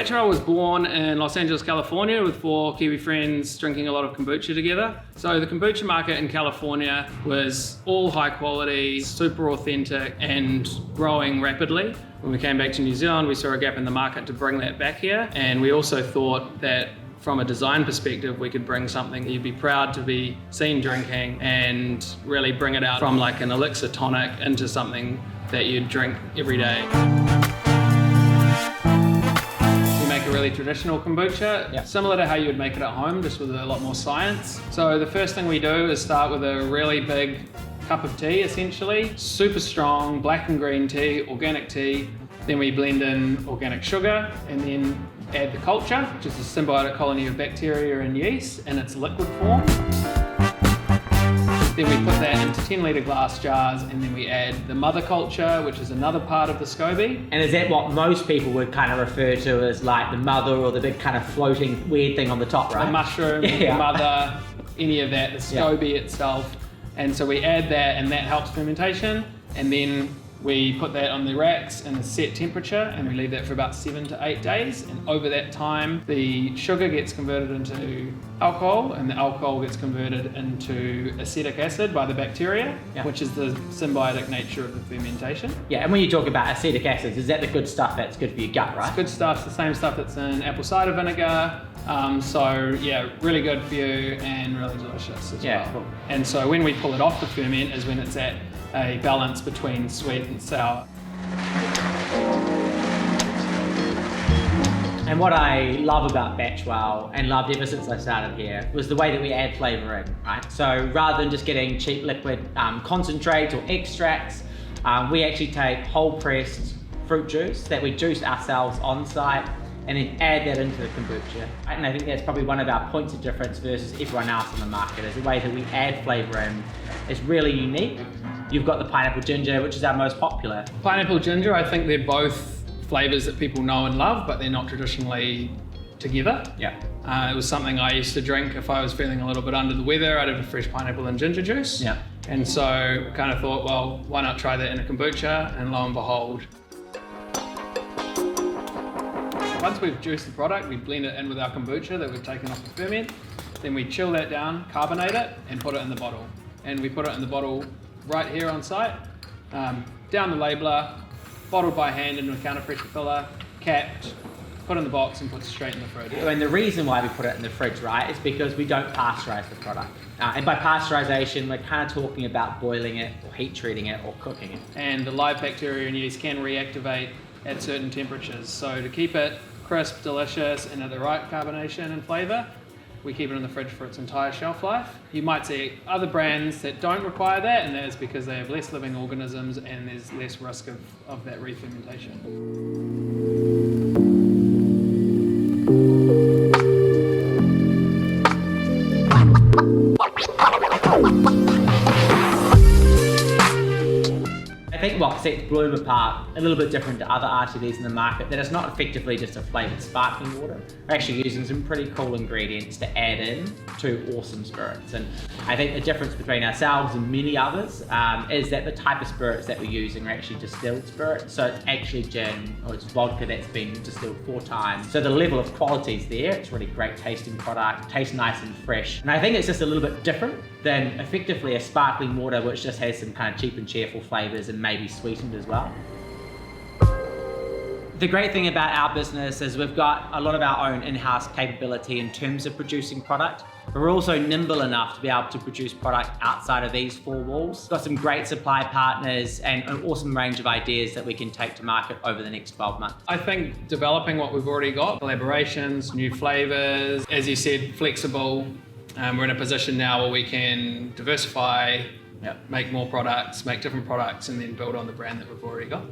Batchwell was born in Los Angeles, California with 4 Kiwi friends drinking a lot of kombucha together. So the kombucha market in California was all high quality, super authentic and growing rapidly. When we came back to New Zealand, we saw a gap in the market to bring that back here. And we also thought that from a design perspective, we could bring something that you'd be proud to be seen drinking and really bring it out from like an elixir tonic into something that you'd drink every day. We make a really traditional kombucha, similar to how you would make it at home, just with a lot more science. So the first thing we do is start with a really big cup of tea, essentially. Super strong black and green tea, organic tea. Then we blend in organic sugar and then add the culture, which is a symbiotic colony of bacteria and yeast in its liquid form. Then we put that into 10-litre glass jars, and then we add the mother culture, which is another part of the SCOBY. And is that what most people would kind of refer to as like the mother, or the big kind of floating weird thing on the top, right? The mushroom, the mother, any of that, the SCOBY itself. And so we add that, and that helps fermentation. And then we put that on the racks in a set temperature, and we leave that for about 7 to 8 days. And over that time, the sugar gets converted into alcohol, and the alcohol gets converted into acetic acid by the bacteria, which is the symbiotic nature of the fermentation. Yeah, and when you talk about acetic acids, is that the good stuff that's good for your gut, right? It's good stuff, the same stuff that's in apple cider vinegar. So yeah, really good for you and really delicious as well. Cool. And so when we pull it off the ferment is when it's at a balance between sweet and sour. And what I love about Batchwell, and loved ever since I started here, was the way that we add flavour in, right? So rather than just getting cheap liquid concentrates or extracts, we actually take whole pressed fruit juice that we juice ourselves on site, and then add that into the kombucha. And I think that's probably one of our points of difference versus everyone else in the market, is the way that we add flavour in is really unique. You've got the pineapple ginger, which is our most popular. Pineapple ginger, I think they're both flavours that people know and love, but they're not traditionally together. It was something I used to drink if I was feeling a little bit under the weather. I'd have a fresh pineapple and ginger juice. And so kind of thought, well, why not try that in a kombucha? And lo and behold. Once we've juiced the product, we blend it in with our kombucha that we've taken off the ferment. Then we chill that down, carbonate it, and put it in the bottle. And we put it in the bottle right here on site, down the labeler, bottled by hand into a counter pressure filler, capped, put in the box and put straight in the fridge. And the reason why we put it in the fridge, right, is because we don't pasteurize the product. And by pasteurization, we're kind of talking about boiling it, or heat treating it, or cooking it. And the live bacteria and yeast can reactivate at certain temperatures. So to keep it crisp, delicious, and at the right carbonation and flavour, we keep it in the fridge for its entire shelf life. You might see other brands that don't require that, and that is because they have less living organisms and there's less risk of that re-fermentation. I think what sets Bloom apart, a little bit different to other RTDs in the market, that it's not effectively just a flavoured sparkling water. We're actually using some pretty cool ingredients to add in to awesome spirits. And I think the difference between ourselves and many others is that the type of spirits that we're using are actually distilled spirits. So it's actually gin, or it's vodka that's been distilled 4 times. So the level of quality is there. It's really great tasting product, tastes nice and fresh. And I think it's just a little bit different than effectively a sparkling water, which just has some kind of cheap and cheerful flavours and maybe sweetened as well. The great thing about our business is we've got a lot of our own in-house capability in terms of producing product, but we're also nimble enough to be able to produce product outside of these 4 walls. We've got some great supply partners and an awesome range of ideas that we can take to market over the next 12 months. I think developing what we've already got, collaborations, new flavours, as you said, flexible. We're in a position now where we can diversify, make more products, make different products, and then build on the brand that we've already got.